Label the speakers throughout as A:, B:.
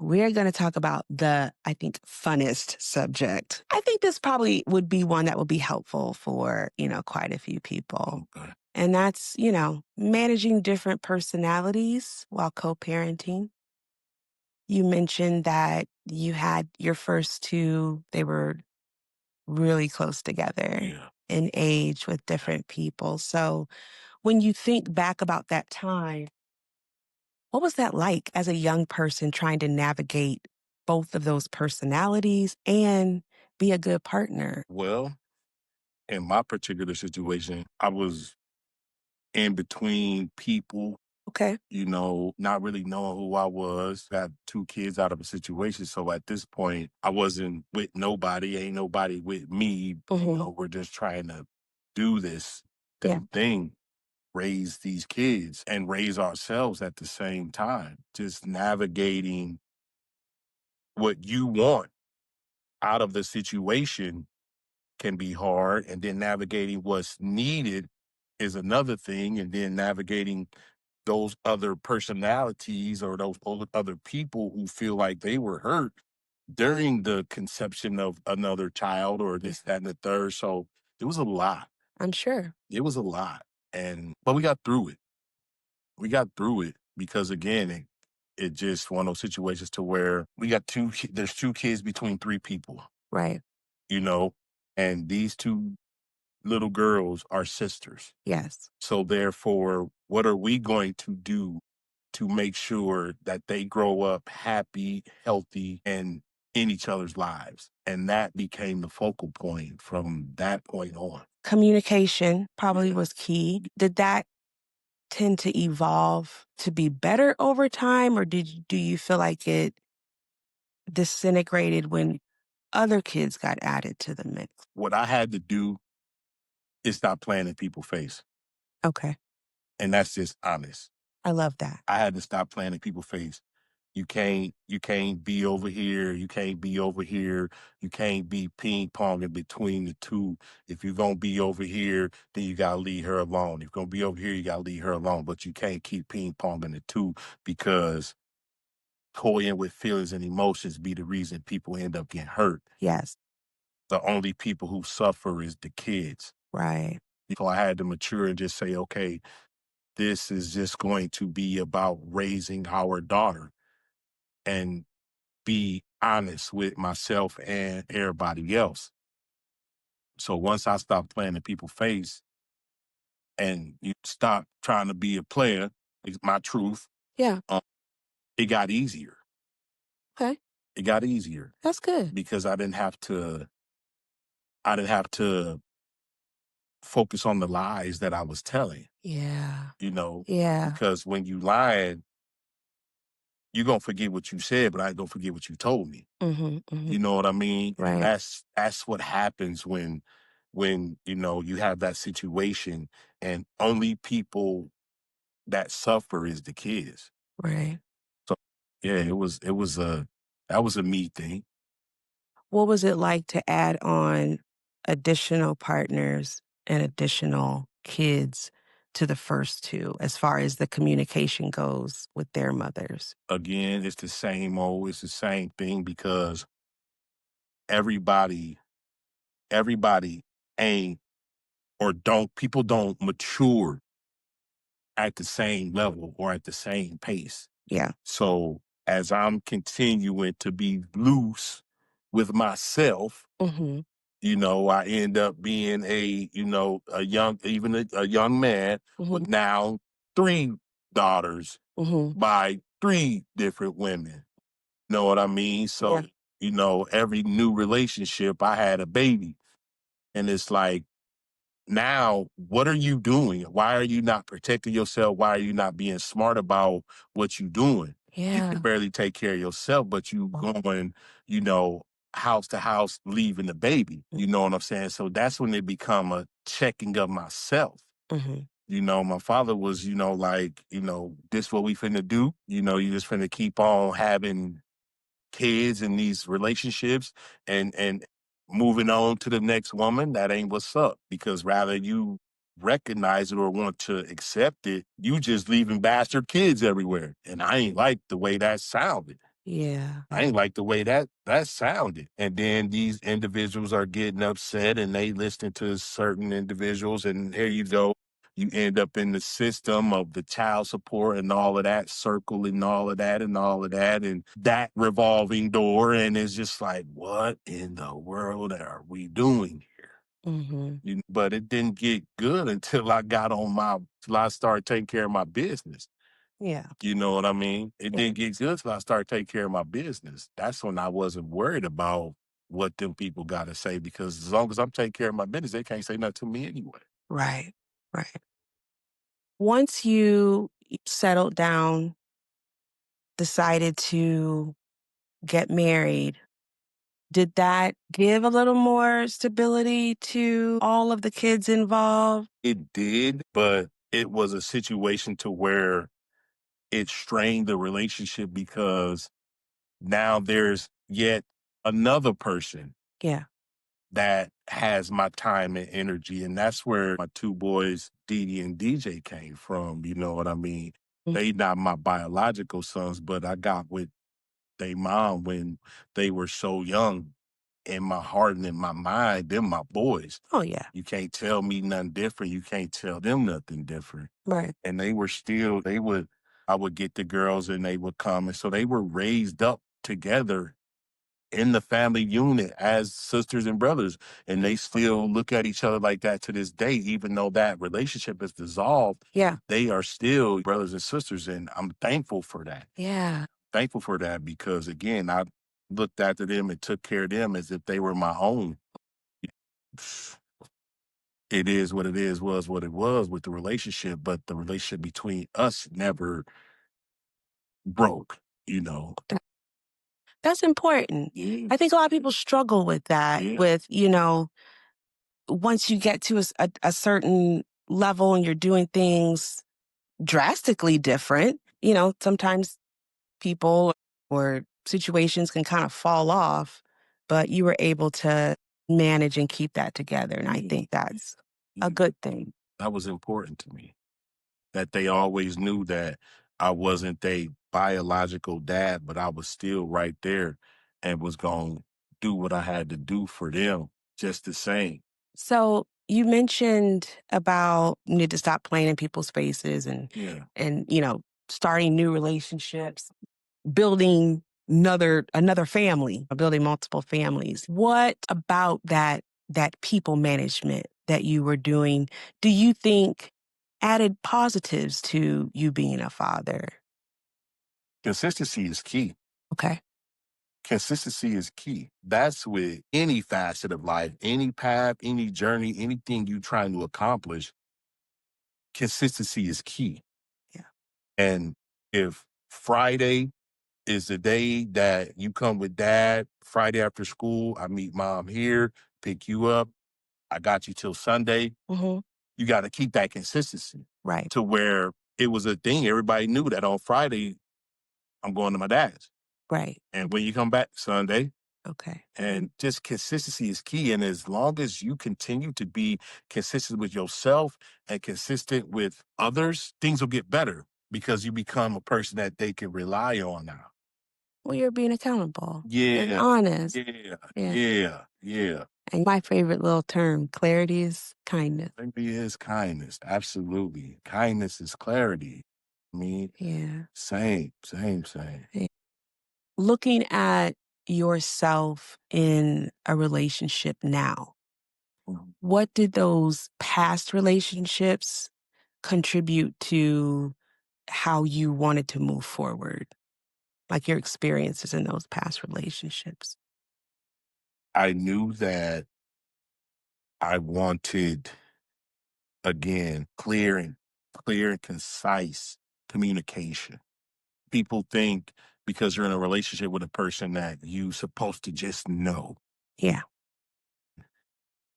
A: we're going to talk about the, I think, funnest subject. I think this probably would be one that would be helpful for, quite a few people.
B: Okay.
A: And that's, managing different personalities while co parenting. You mentioned that you had your first two, they were really close together
B: Yeah.
A: in age with different people. So when you think back about that time, what was that like as a young person trying to navigate both of those personalities and be a good partner?
B: Well, in my particular situation, I was in between people,
A: Okay.
B: not really knowing who I was. Got two kids out of a situation. So at this point, I wasn't with nobody. Ain't nobody with me.
A: Hmm.
B: We're just trying to do this
A: Yeah,
B: thing, raise these kids and raise ourselves at the same time. Just navigating what you want out of the situation can be hard. And then navigating what's needed is another thing. And then navigating those other personalities or those other people who feel like they were hurt during the conception of another child or
A: yeah,
B: this, that, and the third. So it was a lot.
A: I'm sure.
B: It was a lot. But we got through it. We got through it because again, it just one of those situations to where we got there's two kids between three people,
A: Right.
B: you know, and these two little girls are sisters.
A: Yes,
B: So therefore, what are we going to do to make sure that they grow up happy, healthy, and in each other's lives? And that became the focal point from that point on.
A: communication probably
B: Yeah.
A: was key. Did that tend to evolve to be better over time, or do you feel like it disintegrated when other kids got added to the mix?
B: What I had to do is stop playing in people's face.
A: Okay.
B: And that's just honest.
A: I love that.
B: I had to stop playing in people's face. You can't be over here. You can't be over here. You can't be ping ponging between the two. If you're gonna be over here, then you gotta leave her alone. If you're gonna be over here, you gotta leave her alone. But you can't keep ping ponging the two because toying with feelings and emotions be the reason people end up getting hurt.
A: Yes.
B: The only people who suffer is the kids.
A: Right.
B: So I had to mature and just say, okay, this is just going to be about raising our daughter and be honest with myself and everybody else. So once I stopped playing in people's face and you stop trying to be a player, it's my truth,
A: Yeah.
B: um, it got easier.
A: Okay.
B: It got easier
A: That's good.
B: because I didn't have to focus on the lies that I was telling,
A: Yeah.
B: you know,
A: Yeah.
B: because when you lying, you're gonna forget what you said, but I ain't gonna forget what you told me.
A: Mhm. Mhm.
B: You know what I mean? And
A: Right.
B: that's what happens when you have that situation and only people that suffer is the kids.
A: Right.
B: So yeah, it was a that was a me thing.
A: What was it like to add on additional partners and additional kids to the first two as far as the communication goes with their mothers?
B: Again, it's the same old, it's the same thing because everybody everybody ain't or don't people don't mature at the same level or at the same pace.
A: Yeah.
B: So as I'm continuing to be loose with myself,
A: Mhm.
B: I end up being a young man
A: Mhm.
B: with now three daughters
A: Mhm.
B: by three different women. Know what I mean?
A: Yeah.
B: So, every new relationship I had a baby. And it's like, now, what are you doing? Why are you not protecting yourself? Why are you not being smart about what you're doing? You can
A: Yeah.
B: barely take care of yourself, but you going, you know, house to house, leaving the baby. You know what I'm saying? So that's when it become a checking of myself.
A: Mhm.
B: My father was, like, this what we finna do. You just finna keep on having kids and these relationships and moving on to the next woman. That ain't what's up, because rather you recognize it or want to accept it, you just leaving bastard kids everywhere, and I ain't like the way that sounded.
A: Yeah.
B: I ain't like the way that sounded. And then these individuals are getting upset and they listen to certain individuals, and here you go. You end up in the system of the child support and all of that, circle and all of that and all of that, and that revolving door. And it's just like, what in the world are we doing here?
A: Mhm.
B: But it didn't get good until till I started taking care of my business.
A: Yeah.
B: You know what I mean? It
A: Yeah.
B: didn't get good till I started taking care of my business. That's when I wasn't worried about what them people gotta say, because as long as I'm taking care of my business, they can't say nothing to me anyway.
A: Right. Right. Once you settled down, decided to get married, did that give a little more stability to all of the kids involved?
B: It did, but it was a situation to where it strained the relationship because now there's yet another person
A: Yeah.
B: that has my time and energy. And that's where my two boys, Didi and DJ, came from. You know what I mean?
A: Mm.
B: They not my biological sons, but I got with they mom when they were so young. In my heart and in my mind, them my boys.
A: Oh, yeah.
B: You can't tell me nothing different. You can't tell them nothing different.
A: Right.
B: And I would get the girls and they would come. And so they were raised up together in the family unit as sisters and brothers. And they still look at each other like that to this day, even though that relationship is dissolved.
A: Yeah.
B: They are still brothers and sisters. And I'm thankful for that.
A: Yeah.
B: Thankful for that because, again, I looked after them and took care of them as if they were my own. It is what it is, was what it was with the relationship, but the relationship between us never broke, you know?
A: That's important.
B: Yeah.
A: I think a lot of people struggle with that,
B: Yeah.
A: with, once you get to a certain level and you're doing things drastically different, sometimes people or situations can kind of fall off, but you were able to manage and keep that together. And I
B: Yeah.
A: think that's a
B: Yeah.
A: good thing.
B: That was important to me, that they always knew that I wasn't their biological dad, but I was still right there and was going to do what I had to do for them just the same.
A: So you mentioned about you need to stop playing in people's faces and
B: Yeah.
A: and you know starting new relationships, building another family, building multiple families. What about that people management that you were doing, do you think added positives to you being a father?
B: Consistency is key.
A: Okay.
B: Consistency is key. That's with any facet of life, any path, any journey, anything you trying to accomplish. Consistency is key.
A: Yeah.
B: And if Friday is the day that you come with dad, Friday after school, I meet mom here, pick you up. I got you till Sunday.
A: Hmm.
B: You got to keep that consistency
A: Right.
B: to where it was a thing. Everybody knew that on Friday, I'm going to my dad's.
A: Right.
B: And when you come back Sunday,
A: Okay.
B: and just consistency is key. And as long as you continue to be consistent with yourself and consistent with others, things will get better because you become a person that they can rely on now.
A: Well, you're being accountable and
B: Yeah,
A: honest.
B: yeah,
A: Yeah.
B: yeah, yeah.
A: And my favorite little term, clarity is kindness.
B: Maybe it is kindness. Absolutely. Kindness is clarity. I mean,
A: Yeah.
B: same, same, same.
A: Yeah. Looking at yourself in a relationship now,
B: Mhm.
A: what did those past relationships contribute to how you wanted to move forward? Like your experiences in those past relationships?
B: I knew that I wanted, again, clear and concise communication. People think because you're in a relationship with a person that you supposed to just know.
A: Yeah,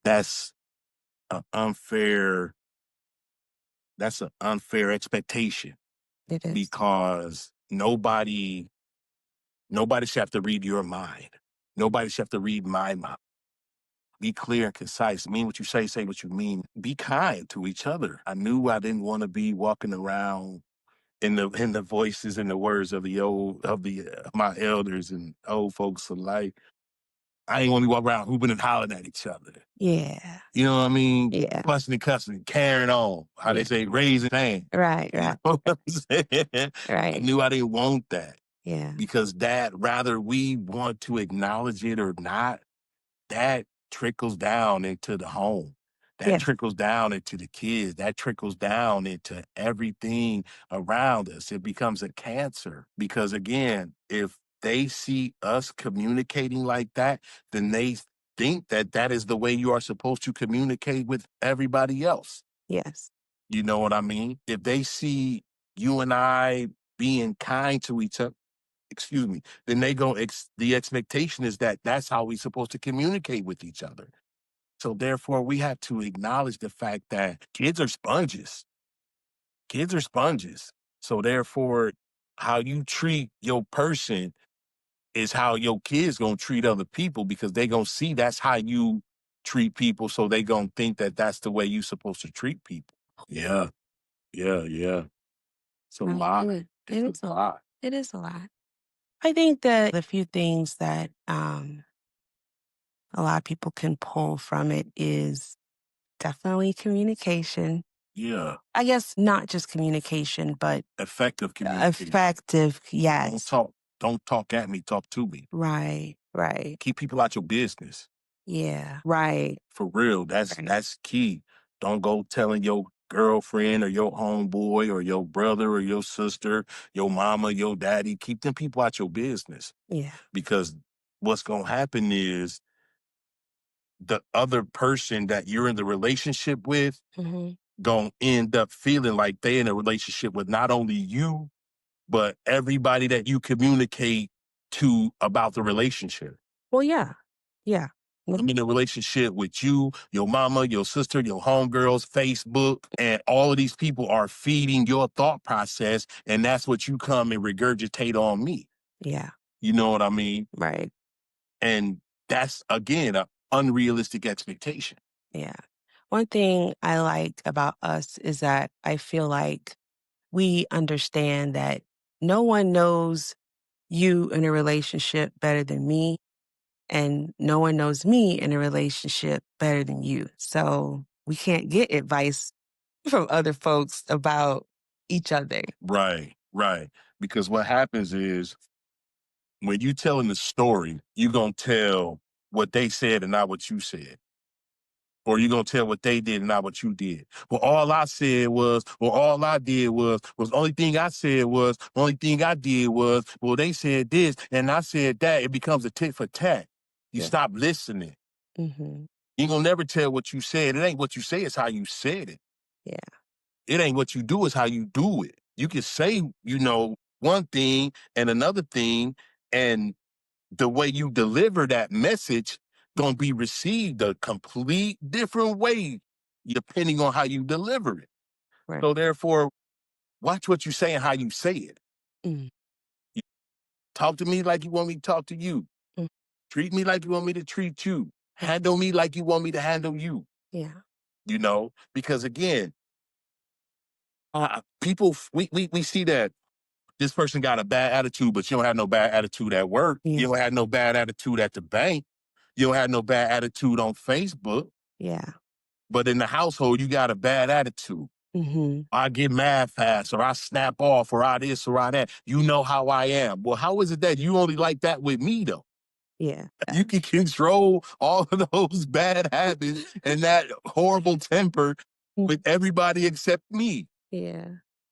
B: That's an unfair that's an unfair expectation
A: it is.
B: because nobody should have to read your mind. Nobody should have to read my mind. Be clear and concise. Mean what you say what you mean. Be kind to each other. I knew I didn't want to be walking around in the voices and the words of the old of the my elders and old folks alike. I ain't want to walk around hooping and hollering at each other.
A: Yeah.
B: You know what I mean?
A: Yeah.
B: Fussing and cussing, carrying on. How they
A: Yeah.
B: say, raising hand.
A: Right,
B: You
A: right,
B: know what I'm saying? I
A: right.
B: knew I didn't want that
A: Yeah.
B: because that, rather we want to acknowledge it or not, that trickles down into the home. That
A: Yes.
B: trickles down into the kids. That trickles down into everything around us. It becomes a cancer because, again, if they see us communicating like that, then they think that that is the way you are supposed to communicate with everybody else.
A: Yes.
B: You know what I mean? If they see you and I being kind to each other, excuse me, then they go, the expectation is that that's how we're supposed to communicate with each other. So therefore, we have to acknowledge the fact that kids are sponges. Kids are sponges. So therefore, how you treat your person is how your kids gonna treat other people because they gonna see that's how you treat people. So they gonna think that that's the way you supposed to treat people. Yeah, yeah. It's a lot. It's
A: It
B: a
A: is a
B: lot.
A: it is a lot. I think that the few things that, a lot of people can pull from it is definitely communication.
B: Yeah,
A: I guess not just communication, but
B: effective communication.
A: effective,
B: Don't
A: yes.
B: talk. Don't talk at me. Talk to me.
A: Right, right.
B: Keep people out your business.
A: Yeah, right,
B: For real, that's
A: right.
B: that's key. Don't go telling your girlfriend or your homeboy or your brother or your sister, your mama, your daddy. Keep them people out your business
A: Yeah.
B: because what's gonna happen is the other person that you're in the relationship with
A: Mhm.
B: gonna end up feeling like they in a relationship with not only you but everybody that you communicate to about the relationship.
A: Well, yeah. Yeah.
B: I'm in a relationship with you, your mama, your sister, your homegirls, Facebook, and all of these people are feeding your thought process, and that's what you come and regurgitate on me.
A: Yeah,
B: You know what I mean?
A: right.
B: And that's again an unrealistic expectation.
A: Yeah. One thing I like about us is that I feel like we understand that no one knows you in a relationship better than me, and no one knows me in a relationship better than you. So we can't get advice from other folks about each other.
B: Right. Because what happens is when you telling the story, you gonna tell what they said and not what you said. Or you gonna tell what they did and not what you did. Well, all I said was, or all I did was the only thing I said was, the only thing I did was, well, they said this and I said that. It becomes a tit for tat. You
A: Yeah.
B: stop listening.
A: Mhm.
B: You gonna never tell what you said. It ain't what you say, it's how you said it.
A: Yeah.
B: It ain't what you do, it's how you do it. You can say, one thing and another thing, and the way you deliver that message gonna be received a complete different way depending on how you deliver it.
A: Right.
B: So therefore, watch what you say and how you say it.
A: Mm,
B: You talk to me like you want me to talk to you.
A: mm.
B: Treat me like you want me to treat you.
A: Right.
B: Handle me like you want me to handle you.
A: Yeah.
B: Because again, people we see that this person got a bad attitude, but you don't have no bad attitude at work.
A: Yeah.
B: You don't have no bad attitude at the bank. You don't have no bad attitude on Facebook.
A: Yeah.
B: But in the household, you got a bad attitude.
A: Mhm.
B: I get mad fast, or I snap off, or I this, or I that. You know how I am. Well, how is it that you only like that with me, though?
A: Yeah.
B: You can control all of those bad habits and that horrible temper
A: Mm.
B: with everybody except me.
A: Yeah.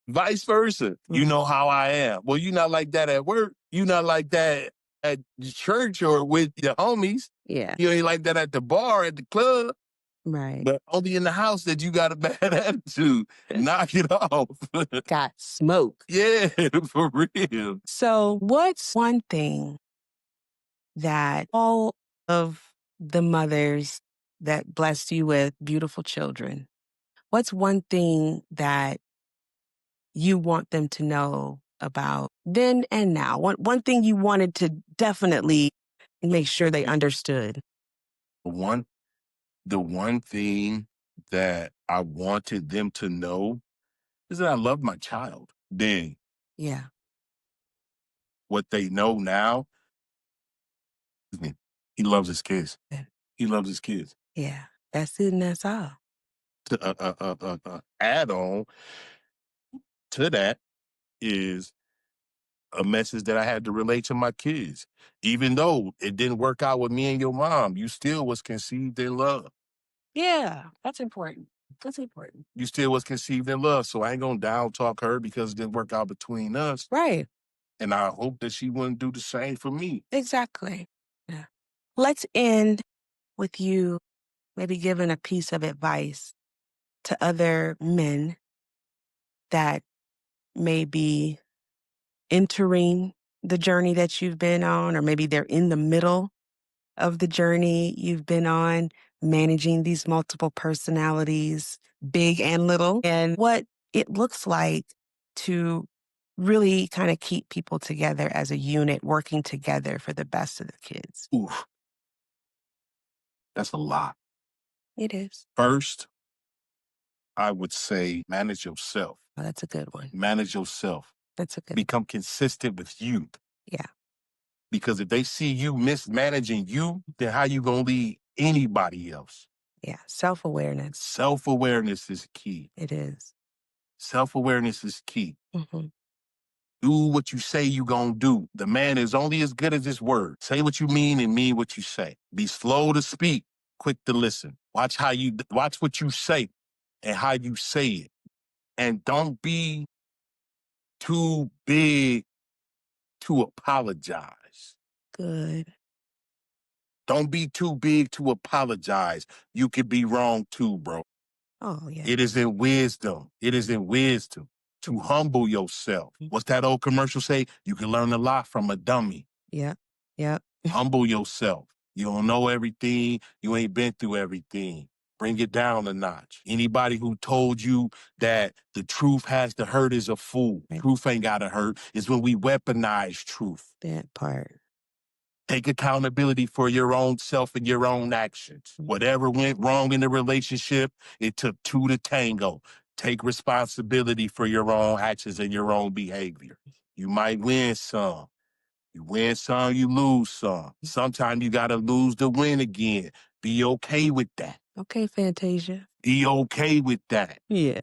B: Vice versa. You
A: Right.
B: know how I am. Well, you're not like that at work. You're not like that at the church or with your homies.
A: Yeah.
B: You ain't like that at the bar, at the club.
A: Right.
B: But only in the house that you got a bad attitude. Knock it off.
A: Got smoke.
B: Yeah, for real.
A: So, what's one thing that all of the mothers that blessed you with beautiful children, what's one thing that you want them to know about then and now? One thing you wanted to definitely make sure they understood.
B: The one, the one thing that I wanted them to know is that I love my child. then.
A: Yeah.
B: What they know now, he loves his kids.
A: Good.
B: He loves his kids.
A: Yeah. That's it and that's all.
B: To add on to that is a message that I had to relate to my kids. Even though it didn't work out with me and your mom, you still was conceived in love.
A: Yeah. That's important. That's important.
B: You still was conceived in love. So I ain't gonna down talk her because it didn't work out between us.
A: Right.
B: And I hope that she wouldn't do the same for me.
A: Exactly. Yeah. Let's end with you maybe giving a piece of advice to other men that may be entering the journey that you've been on, or maybe they're in the middle of the journey you've been on, managing these multiple personalities, big and little, and what it looks like to really kind of keep people together as a unit, working together for the best of the kids.
B: Oof, that's a lot.
A: It is.
B: First, I would say manage yourself.
A: Oh, that's a good one.
B: Manage yourself.
A: That's a good one.
B: Become consistent with you.
A: Yeah.
B: Because if they see you mismanaging you, then how you gonna lead anybody else?
A: Yeah. Self awareness.
B: Self-awareness is key.
A: It is.
B: Self-awareness is key.
A: Mm-hmm.
B: Do what you say you gonna do. The man is only as good as his word. Say what you mean and mean what you say. Be slow to speak, quick to listen. Watch what you say and how you say it. And don't be too big to apologize.
A: Good.
B: Don't be too big to apologize. You could be wrong too, bro.
A: Oh, yeah.
B: It is in wisdom. It is in wisdom to humble yourself. What's that old commercial say? You can learn a lot from a dummy.
A: Yep. Yep.
B: Humble yourself. You don't know everything. You ain't been through everything. Bring it down a notch. Anybody who told you that the truth has to hurt is a fool.
A: Right.
B: Truth ain't got to hurt. It's when we weaponize truth.
A: That part.
B: Take accountability for your own self and your own actions. Whatever went wrong in the relationship, it took two to tango. Take responsibility for your own actions and your own behavior. You might win some. You win some, you lose some. Sometimes you got to lose to win again. Be okay with that.
A: Okay, Fantasia.
B: Be okay with that.
A: Yeah,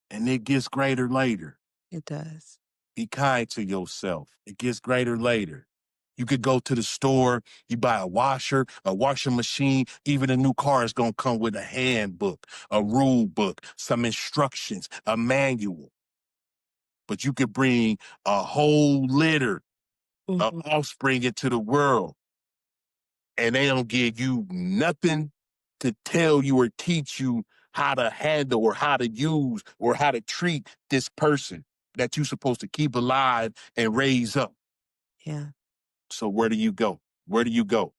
B: And it gets greater later.
A: it does.
B: Be kind to yourself. It gets greater later. You could go to the store, you buy a washer, a washing machine, even a new car is going to come with a handbook, a rule book, some instructions, a manual. But you could bring a whole litter of
A: Mhm.
B: offspring into the world and they don't give you nothing to tell you or teach you how to handle or how to use or how to treat this person that you're supposed to keep alive and raise up.
A: Yeah.
B: So where do you go? Where do you go?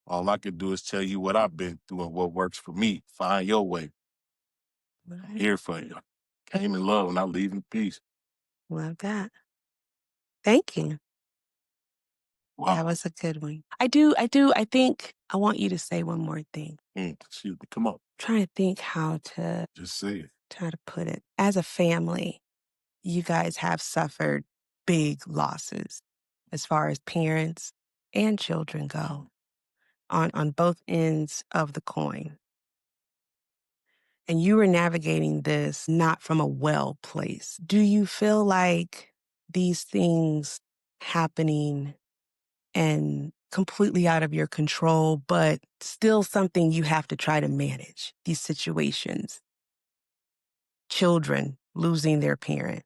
B: All I can do is tell you what I've been through and what works for me. Find your way. I'm
A: Right.
B: here for you. Came in love and I leave in peace.
A: Love that. Thank you. That
B: Wow.
A: was a good one. I think I want you to say one more thing.
B: Excuse me. Come on.
A: Trying to think how to
B: Just say it.
A: try to put it. As a family, you guys have suffered big losses as far as parents and children go on both ends of the coin. And you were navigating this not from a well place. Do you feel like these things happening and completely out of your control, but still something you have to try to manage these situations? Children losing their parent,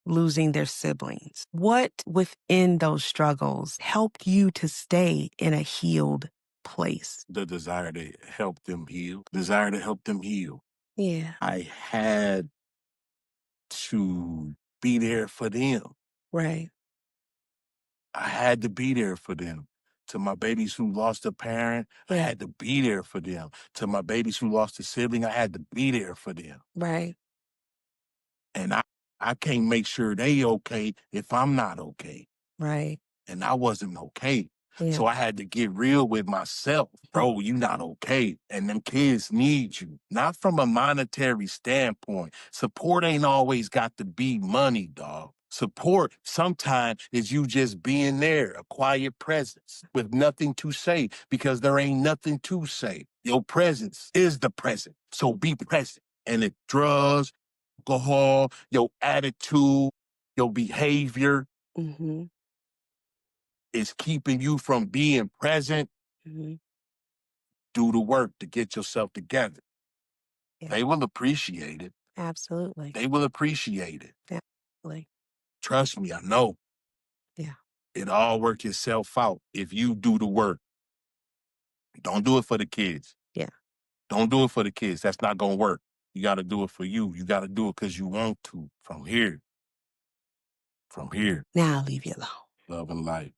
A: losing their siblings. What within those struggles helped you to stay in a healed place?
B: The desire to help them heal. Desire to help them heal.
A: Yeah,
B: I had to be there for them.
A: right.
B: I had to be there for them. To my babies who lost a parent, I
A: Yeah,
B: had to be there for them. To my babies who lost a sibling, I had to be there for them.
A: right,
B: And I can't make sure they okay if I'm not okay.
A: right.
B: And I wasn't okay.
A: Yeah.
B: So I had to get real with myself.
A: Mhm.
B: Bro, you not okay. And them kids need you. Not from a monetary standpoint. Support ain't always got to be money, dog. Support sometimes is you just being there, a quiet presence with nothing to say because there ain't nothing to say. Your presence is the present. So be present. And if drugs, alcohol, your attitude, your behavior
A: Mhm.
B: is keeping you from being present,
A: Mhm.
B: do the work to get yourself together.
A: Yeah.
B: They will appreciate it.
A: Absolutely.
B: They will appreciate it.
A: Absolutely.
B: Trust me, I know.
A: Yeah.
B: It all work itself out if you do the work. Don't do it for the kids.
A: Yeah.
B: Don't do it for the kids. That's not gonna work. You gotta do it for you. You gotta do it because you want to. From here. From here.
A: Now I'll leave you alone.
B: Love and light.